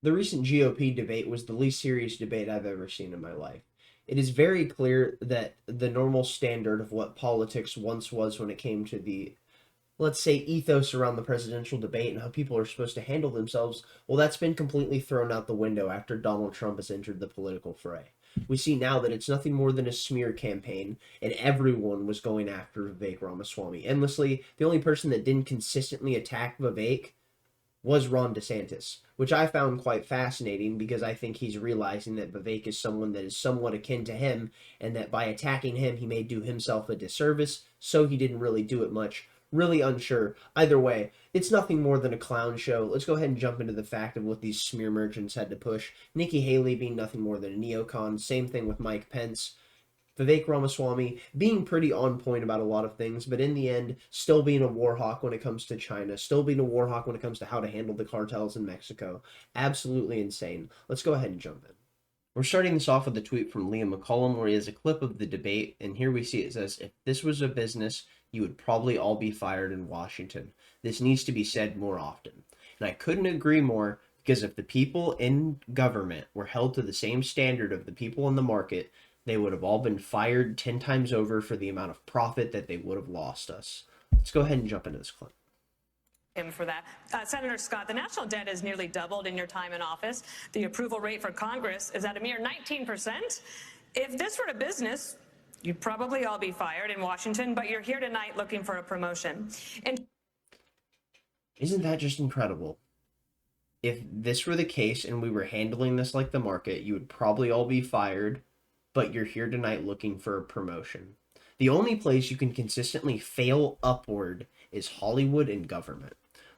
The recent GOP debate was the least serious debate I've ever seen in my life. It is very clear that the normal standard of what politics once was when it came to the, let's say, ethos around the presidential debate and how people are supposed to handle themselves, well, that's been completely thrown out the window after Donald Trump has entered the political fray. We see now that it's nothing more than a smear campaign, and everyone was going after Vivek Ramaswamy endlessly. The only person that didn't consistently attack Vivek was Ron DeSantis, which I found quite fascinating because I think he's realizing that Vivek is someone that is somewhat akin to him, and that by attacking him, he may do himself a disservice, so he didn't really do it much. Really unsure. Either way, it's nothing more than a clown show. Let's go ahead and jump into the fact of what these smear merchants had to push. Nikki Haley being nothing more than a neocon. Same thing with Mike Pence. Vivek Ramaswamy being pretty on point about a lot of things, but in the end, still being a war hawk when it comes to China, still being a war hawk when it comes to how to handle the cartels in Mexico. Absolutely insane. Let's go ahead and jump in. We're starting this off with a tweet from Liam McCollum where he has a clip of the debate, and here we see it says, "If this was a business, you would probably all be fired in Washington. This needs to be said more often." And I couldn't agree more, because if the people in government were held to the same standard of the people in the market, they would have all been fired 10 times over for the amount of profit that they would have lost us. Let's go ahead and jump into this clip. Him for that. Senator Scott, the national debt has nearly doubled in your time in office. The approval rate for Congress is at a mere 19%. If this were a business, you'd probably all be fired in Washington, but you're here tonight looking for a promotion. And isn't that just incredible? If this were the case and we were handling this like the market, you would probably all be fired, but you're here tonight looking for a promotion. The only place you can consistently fail upward is Hollywood and government.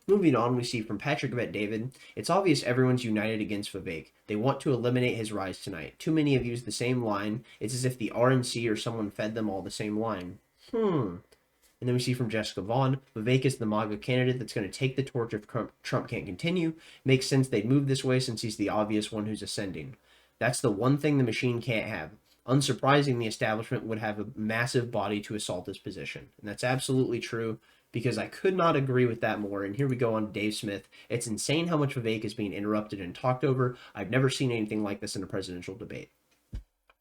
Moving on, we see from Patrick Bet David, "It's obvious everyone's united against Vivek. They want to eliminate his rise tonight. Too many have used the same line. It's as if the RNC or someone fed them all the same line." And then we see from Jessica Vaughn, "Vivek is the MAGA candidate that's going to take the torch if Trump can't continue. Makes sense they'd move this way since he's the obvious one who's ascending. That's the one thing the machine can't have. Unsurprising, the establishment would have a massive body to assault this position." And that's absolutely true, because I could not agree with that more. And here we go on Dave Smith. "It's insane how much Vivek is being interrupted and talked over. I've never seen anything like this in a presidential debate."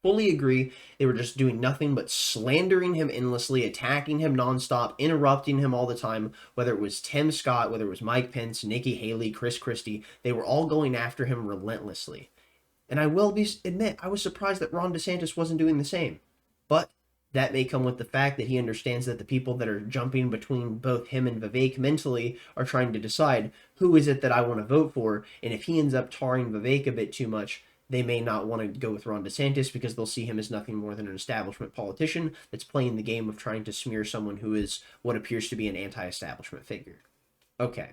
Fully agree. They were just doing nothing but slandering him endlessly, attacking him nonstop, interrupting him all the time. Whether it was Tim Scott, whether it was Mike Pence, Nikki Haley, Chris Christie, they were all going after him relentlessly. And I will admit, I was surprised that Ron DeSantis wasn't doing the same. But that may come with the fact that he understands that the people that are jumping between both him and Vivek mentally are trying to decide, who is it that I want to vote for? And if he ends up tarring Vivek a bit too much, they may not want to go with Ron DeSantis, because they'll see him as nothing more than an establishment politician that's playing the game of trying to smear someone who is what appears to be an anti-establishment figure. Okay.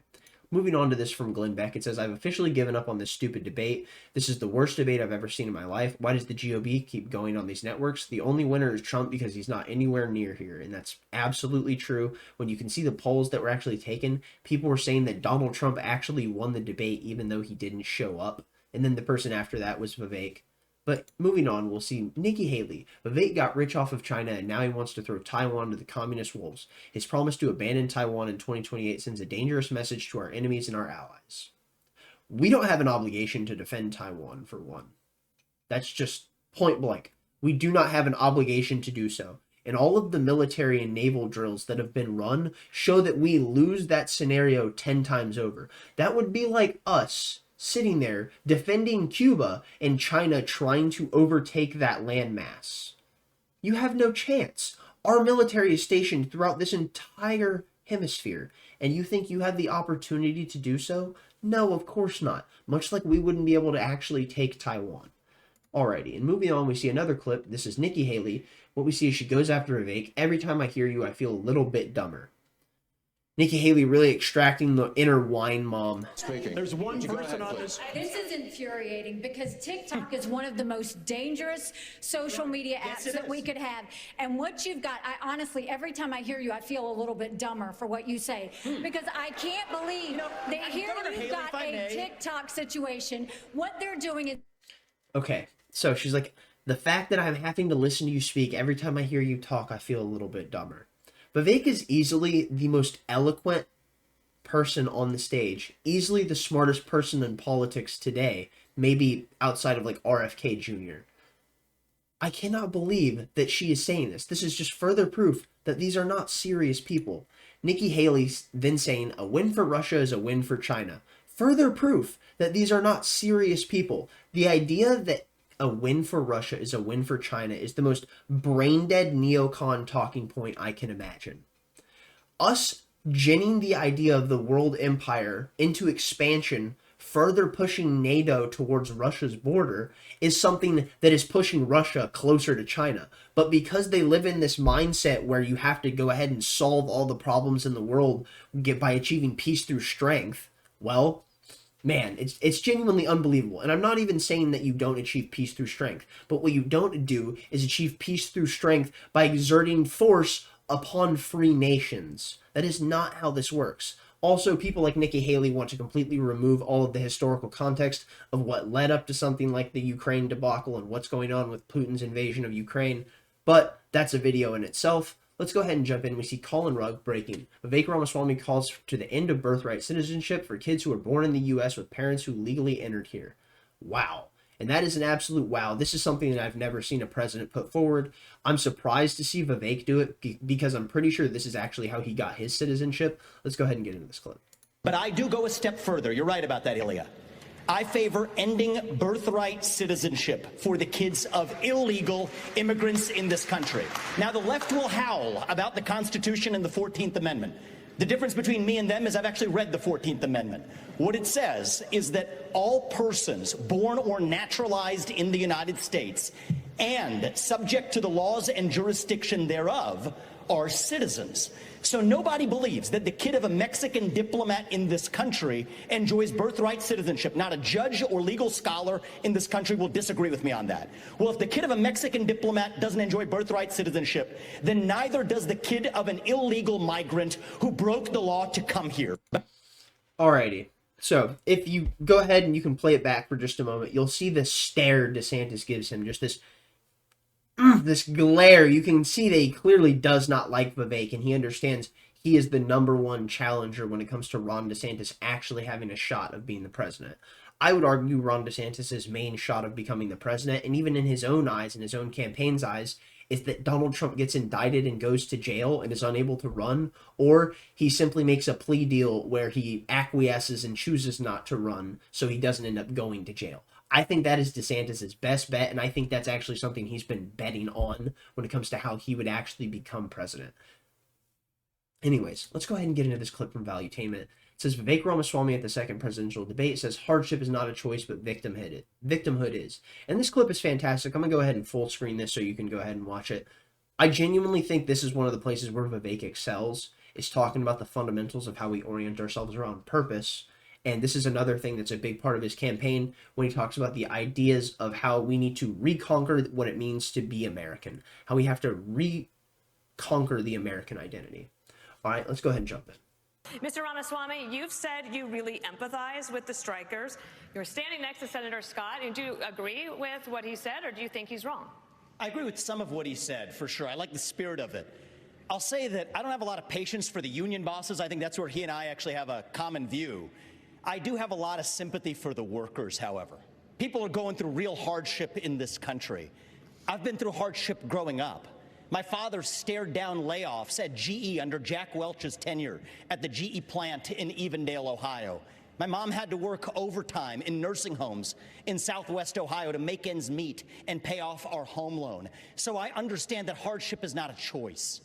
Moving on to this from Glenn Beck, it says, "I've officially given up on this stupid debate. This is the worst debate I've ever seen in my life. Why does the GOP keep going on these networks? The only winner is Trump because he's not anywhere near here." And that's absolutely true. When you can see the polls that were actually taken, people were saying that Donald Trump actually won the debate even though he didn't show up. And then the person after that was Vivek. But moving on, we'll see Nikki Haley. "Vivek got rich off of China, and now he wants to throw Taiwan to the communist wolves. His promise to abandon Taiwan in 2028 sends a dangerous message to our enemies and our allies." We don't have an obligation to defend Taiwan, for one. That's just point blank. We do not have an obligation to do so. And all of the military and naval drills that have been run show that we lose that scenario 10 times over. That would be like us sitting there defending Cuba and China trying to overtake that landmass. You have no chance. Our military is stationed throughout this entire hemisphere, and you think you have the opportunity to do so? No, of course not. Much like we wouldn't be able to actually take Taiwan. Alrighty, and moving on, we see another clip. This is Nikki Haley. What we see is she goes after Vivek. "Every time I hear you, I feel a little bit dumber." Nikki Haley really extracting the inner wine mom. Speaking. There's one person on this. This is infuriating because TikTok is one of the most dangerous social media apps that we could have. And what you've got, I honestly, every time I hear you, I feel a little bit dumber for what you say. Because I can't believe that here you've got a TikTok situation. What they're doing is... Okay, so she's like, "The fact that I'm having to listen to you speak, every time I hear you talk, I feel a little bit dumber." Vivek is easily the most eloquent person on the stage, easily the smartest person in politics today, maybe outside of like RFK Jr. I cannot believe that she is saying this. This is just further proof that these are not serious people. Nikki Haley then saying a win for Russia is a win for China. Further proof that these are not serious people. The idea that a win for Russia is a win for China is the most brain-dead neocon talking point I can imagine. Us ginning the idea of the world empire into expansion, further pushing NATO towards Russia's border, is something that is pushing Russia closer to China. But because they live in this mindset where you have to go ahead and solve all the problems in the world by achieving peace through strength, well, man, it's genuinely unbelievable. And I'm not even saying that you don't achieve peace through strength, but what you don't do is achieve peace through strength by exerting force upon free nations. That is not how this works. Also, people like Nikki Haley want to completely remove all of the historical context of what led up to something like the Ukraine debacle and what's going on with Putin's invasion of Ukraine. But that's a video in itself. Let's go ahead and jump in. We see Colin Rugg breaking. Vivek Ramaswamy calls to the end of birthright citizenship for kids who were born in the U.S. with parents who legally entered here. Wow. And that is an absolute wow. This is something that I've never seen a president put forward. I'm surprised to see Vivek do it because I'm pretty sure this is actually how he got his citizenship. Let's go ahead and get into this clip. But I do go a step further. You're right about that, Ilya. I favor ending birthright citizenship for the kids of illegal immigrants in this country. Now, the left will howl about the Constitution and the 14th Amendment. The difference between me and them is I've actually read the 14th Amendment. What it says is that all persons born or naturalized in the United States and subject to the laws and jurisdiction thereof are citizens. So nobody believes that the kid of a Mexican diplomat in this country enjoys birthright citizenship. Not a judge or legal scholar in this country will disagree with me on that. Well, if the kid of a Mexican diplomat doesn't enjoy birthright citizenship, then neither does the kid of an illegal migrant who broke the law to come here. Alrighty. So if you go ahead and you can play it back for just a moment, you'll see the stare DeSantis gives him, just this glare. You can see that he clearly does not like Vivek, and he understands he is the #1 challenger when it comes to Ron DeSantis actually having a shot of being the president. I would argue Ron DeSantis' main shot of becoming the president, and even in his own eyes, in his own campaign's eyes, is that Donald Trump gets indicted and goes to jail and is unable to run, or he simply makes a plea deal where he acquiesces and chooses not to run so he doesn't end up going to jail. I think that is DeSantis' best bet, and I think that's actually something he's been betting on when it comes to how he would actually become president. Anyways, let's go ahead and get into this clip from Valuetainment. It says, Vivek Ramaswamy at the second presidential debate says hardship is not a choice, but victimhood is. And this clip is fantastic. I'm going to go ahead and full screen this so you can go ahead and watch it. I genuinely think this is one of the places where Vivek excels, is talking about the fundamentals of how we orient ourselves around purpose. And this is another thing that's a big part of his campaign when he talks about the ideas of how we need to reconquer what it means to be American, how we have to reconquer the American identity. All right, let's go ahead and jump in. Mr. Ramaswamy, you've said you really empathize with the strikers. You're standing next to Senator Scott. And do you agree with what he said, or do you think he's wrong? I agree with some of what he said, for sure. I like the spirit of it. I'll say that I don't have a lot of patience for the union bosses. I think that's where he and I actually have a common view. I do have a lot of sympathy for the workers, however. People are going through real hardship in this country. I've been through hardship growing up. My father stared down layoffs at GE under Jack Welch's tenure at the GE plant in Evendale, Ohio. My mom had to work overtime in nursing homes in Southwest Ohio to make ends meet and pay off our home loan. So I understand that hardship is not a choice.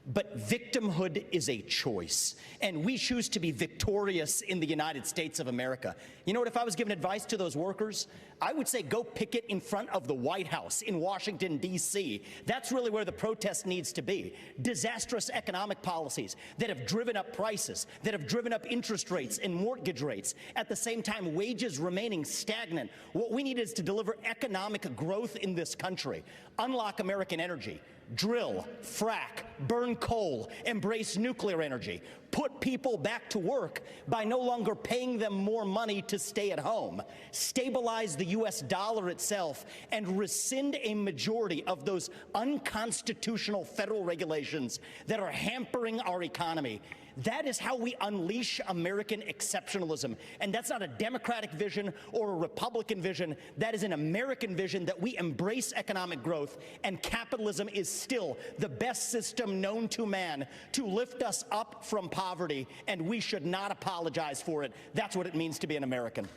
But victimhood is a choice, and we choose to be victorious in the United States of America. You know what, if I was giving advice to those workers, I would say go picket in front of the White House in Washington, D.C. That's really where the protest needs to be. Disastrous economic policies that have driven up prices, that have driven up interest rates and mortgage rates, at the same time wages remaining stagnant. What we need is to deliver economic growth in this country, unlock American energy, drill, frack, burn coal, embrace nuclear energy, put people back to work by no longer paying them more money to stay at home, stabilize the U.S. dollar itself, and rescind a majority of those unconstitutional federal regulations that are hampering our economy. That is how we unleash American exceptionalism. And that's not a Democratic vision or a Republican vision. That is an American vision, that we embrace economic growth, and capitalism is still the best system known to man to lift us up from poverty, and we should not apologize for it. That's what it means to be an American.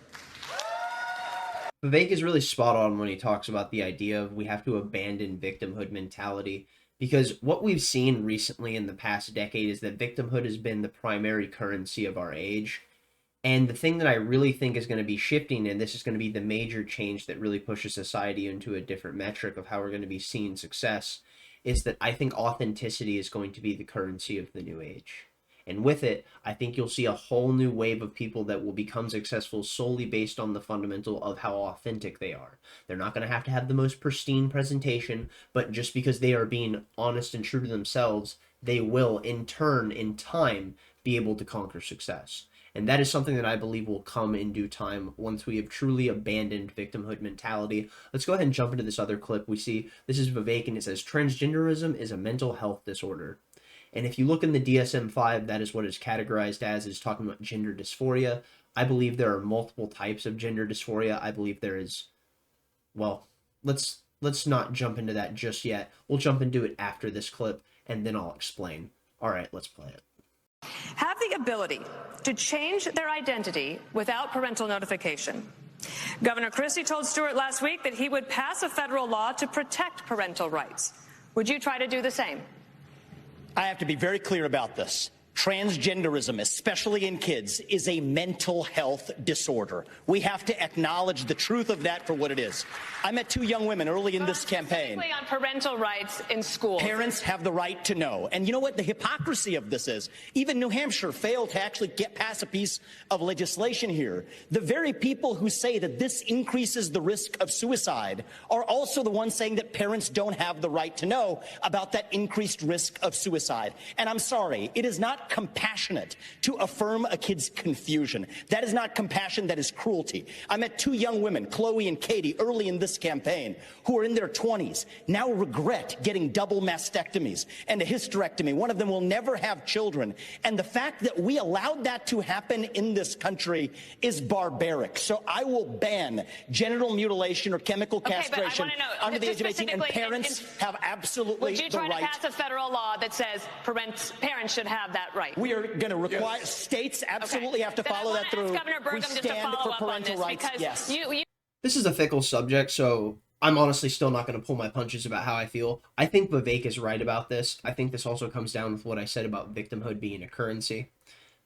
Vivek is really spot on when he talks about the idea of we have to abandon victimhood mentality, because what we've seen recently in the past decade is that victimhood has been the primary currency of our age. And the thing that I really think is going to be shifting, and this is going to be the major change that really pushes society into a different metric of how we're going to be seeing success, is that I think authenticity is going to be the currency of the new age. And with it, I think you'll see a whole new wave of people that will become successful solely based on the fundamental of how authentic they are. They're not going to have the most pristine presentation, but just because they are being honest and true to themselves, they will, in turn, in time, be able to conquer success. And that is something that I believe will come in due time once we have truly abandoned victimhood mentality. Let's go ahead and jump into this other clip. We see, this is Vivek, and it says, transgenderism is a mental health disorder. And if you look in the DSM-5, that is what it's categorized as, is talking about gender dysphoria. I believe there are multiple types of gender dysphoria. I believe there is, well, let's not jump into that just yet. We'll jump into it after this clip, and then I'll explain. All right, let's play it. Have the ability to change their identity without parental notification. Governor Christie told Stewart last week that he would pass a federal law to protect parental rights. Would you try to do the same? I have to be very clear about this. Transgenderism, especially in kids, is a mental health disorder. We have to acknowledge the truth of that for what it is. I met two young women early in this campaign. Specifically on parental rights in schools. Parents have the right to know. And you know what the hypocrisy of this is? Even New Hampshire failed to actually get past a piece of legislation here. The very people who say that this increases the risk of suicide are also the ones saying that parents don't have the right to know about that increased risk of suicide. And I'm sorry, it is not compassionate to affirm a kid's confusion. That is not compassion, that is cruelty. I met two young women, Chloe and Katie, early in this campaign, who are in their 20s, now regret getting double mastectomies and a hysterectomy. One of them will never have children. And the fact that we allowed that to happen in this country is barbaric. So I will ban genital mutilation or chemical castration under the age of 18, and parents have absolutely the right. Would you try to pass a federal law that says parents should have that right? We are going to require states absolutely have to follow that through. We stand for parental rights. Yes. This is a fickle subject, so I'm honestly still not going to pull my punches about how I feel. I think Vivek is right about this. I think this also comes down with what I said about victimhood being a currency.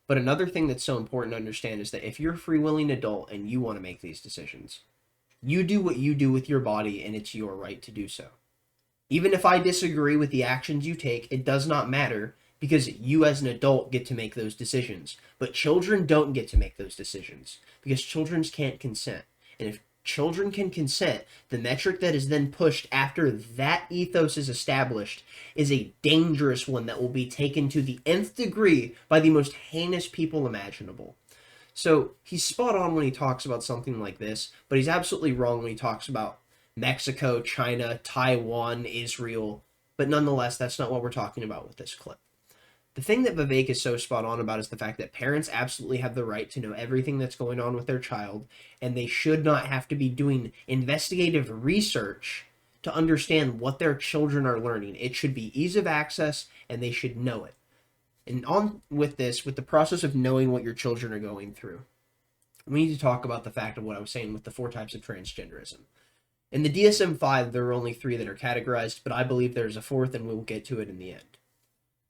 But another thing that's so important to understand is that if you're a free-willing adult and you want to make these decisions, you do what you do with your body, and it's your right to do so. Even if I disagree with the actions you take, it does not matter, because you as an adult get to make those decisions. But children don't get to make those decisions, because children can't consent. And if children can consent, the metric that is then pushed after that ethos is established is a dangerous one that will be taken to the nth degree by the most heinous people imaginable. So he's spot on when he talks about something like this, but he's absolutely wrong when he talks about Mexico, China, Taiwan, Israel. But nonetheless, that's not what we're talking about with this clip. The thing that Vivek is so spot on about is the fact that parents absolutely have the right to know everything that's going on with their child, and they should not have to be doing investigative research to understand what their children are learning. It should be ease of access, and they should know it. And on with this, with the process of knowing what your children are going through, we need to talk about the fact of what I was saying with the 4 types of transgenderism. In the DSM-5, there are only 3 that are categorized, but I believe there's a 4th, and we'll get to it in the end.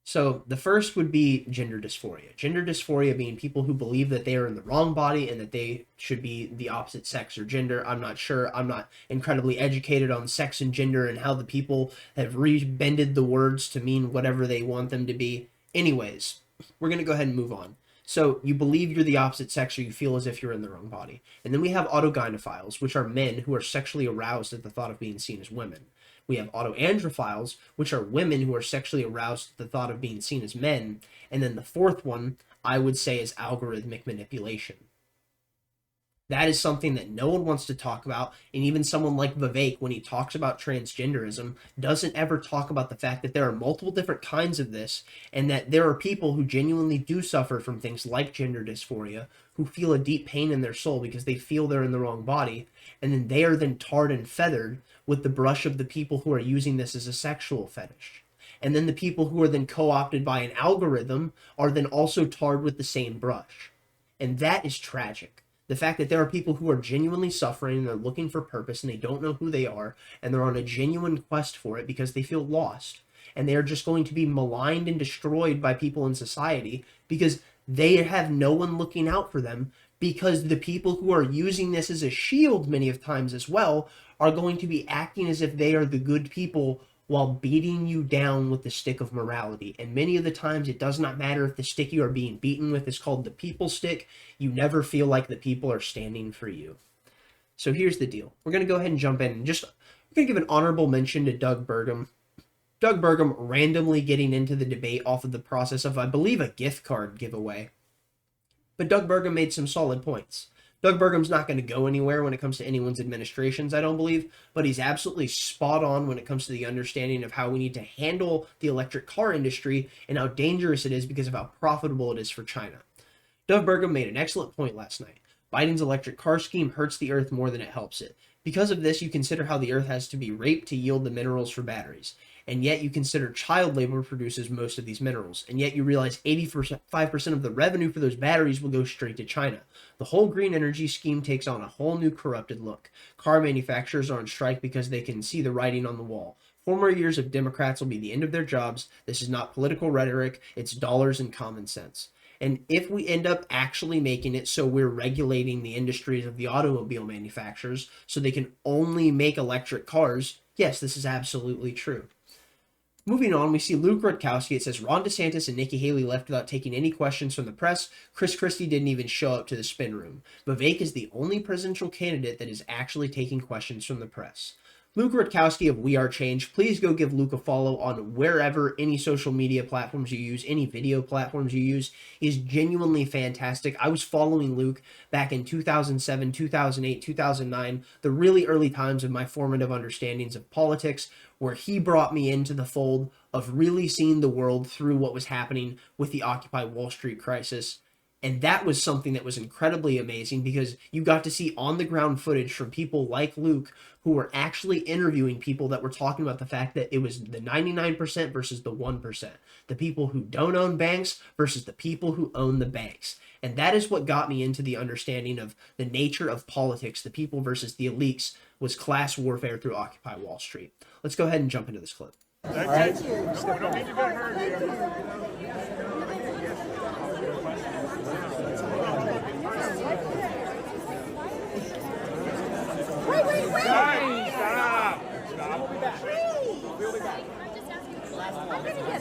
So the first would be gender dysphoria. Gender dysphoria being people who believe that they are in the wrong body and that they should be the opposite sex or gender. I'm not sure. I'm not incredibly educated on sex and gender and how the people have rebended the words to mean whatever they want them to be. Anyways, we're going to go ahead and move on. So you believe you're the opposite sex, or you feel as if you're in the wrong body. And then we have autogynephiles, which are men who are sexually aroused at the thought of being seen as women. We have autoandrophiles, which are women who are sexually aroused at the thought of being seen as men. And then the 4th one, I would say, is algorithmic manipulation. That is something that no one wants to talk about, and even someone like Vivek, when he talks about transgenderism, doesn't ever talk about the fact that there are multiple different kinds of this, and that there are people who genuinely do suffer from things like gender dysphoria, who feel a deep pain in their soul because they feel they're in the wrong body, and then they are then tarred and feathered with the brush of the people who are using this as a sexual fetish. And then the people who are then co-opted by an algorithm are then also tarred with the same brush. And that is tragic. The fact that there are people who are genuinely suffering and they're looking for purpose and they don't know who they are and they're on a genuine quest for it because they feel lost, and they are just going to be maligned and destroyed by people in society because they have no one looking out for them, because the people who are using this as a shield many of times as well are going to be acting as if they are the good people while beating you down with the stick of morality. And many of the times it does not matter if the stick you are being beaten with is called the people stick. You never feel like the people are standing for you. So here's the deal. We're going to go ahead and jump in and we're going to give an honorable mention to Doug Burgum. Doug Burgum randomly getting into the debate off of the process of, I believe, a gift card giveaway. But Doug Burgum made some solid points. Doug Burgum's not going to go anywhere when it comes to anyone's administrations, I don't believe, but he's absolutely spot on when it comes to the understanding of how we need to handle the electric car industry and how dangerous it is because of how profitable it is for China. Doug Burgum made an excellent point last night. Biden's electric car scheme hurts the earth more than it helps it. Because of this, you consider how the earth has to be raped to yield the minerals for batteries. And yet you consider child labor produces most of these minerals. And yet you realize 85% of the revenue for those batteries will go straight to China. The whole green energy scheme takes on a whole new corrupted look. Car manufacturers are on strike because they can see the writing on the wall. 4 more years of Democrats will be the end of their jobs. This is not political rhetoric. It's dollars and common sense. And if we end up actually making it so we're regulating the industries of the automobile manufacturers so they can only make electric cars, yes, this is absolutely true. Moving on, we see Luke Rudkowski. It says Ron DeSantis and Nikki Haley left without taking any questions from the press. Chris Christie didn't even show up to the spin room. Vivek is the only presidential candidate that is actually taking questions from the press. Luke Rudkowski of We Are Change, please go give Luke a follow on wherever, any social media platforms you use, any video platforms you use. He's genuinely fantastic. I was following Luke back in 2007, 2008, 2009, the really early times of my formative understandings of politics, where he brought me into the fold of really seeing the world through what was happening with the Occupy Wall Street crisis. And that was something that was incredibly amazing because you got to see on the ground footage from people like Luke who were actually interviewing people that were talking about the fact that it was the 99% versus the 1%. The people who don't own banks versus the people who own the banks. And that is what got me into the understanding of the nature of politics, the people versus the elites, was class warfare through Occupy Wall Street. Let's go ahead and jump into this clip. All right. Step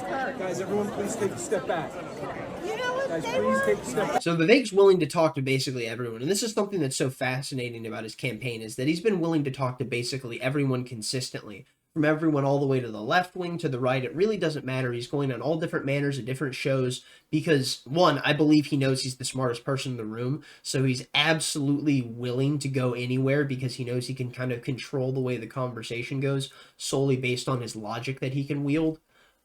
back. Guys, everyone please take a step back. Guys, please take a step back. So Vivek's willing to talk to basically everyone, and this is something that's so fascinating about his campaign, is that he's been willing to talk to basically everyone consistently. From everyone all the way to the left wing to the right, it really doesn't matter. He's going on all different manners and different shows because, one, I believe he knows he's the smartest person in the room, so he's absolutely willing to go anywhere because he knows he can kind of control the way the conversation goes solely based on his logic that he can wield.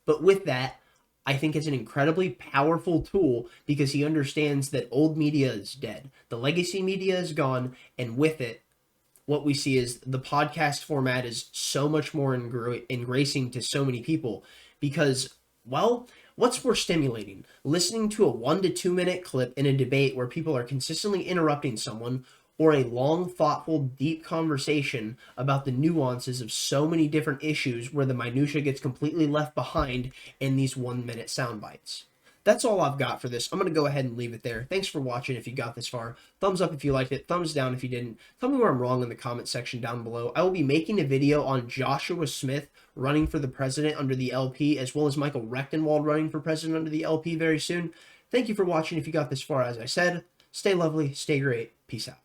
But with that, I think it's an incredibly powerful tool because he understands that old media is dead. The legacy media is gone, and with it, what we see is the podcast format is so much more engracing to so many people because, well, what's more stimulating? Listening to a 1 to 2 minute clip in a debate where people are consistently interrupting someone, or a long, thoughtful, deep conversation about the nuances of so many different issues where the minutia gets completely left behind in these 1 minute sound bites. That's all I've got for this. I'm going to go ahead and leave it there. Thanks for watching if you got this far. Thumbs up if you liked it. Thumbs down if you didn't. Tell me where I'm wrong in the comment section down below. I will be making a video on Joshua Smith running for the president under the LP, as well as Michael Rectenwald running for president under the LP very soon. Thank you for watching if you got this far. As I said, stay lovely, stay great. Peace out.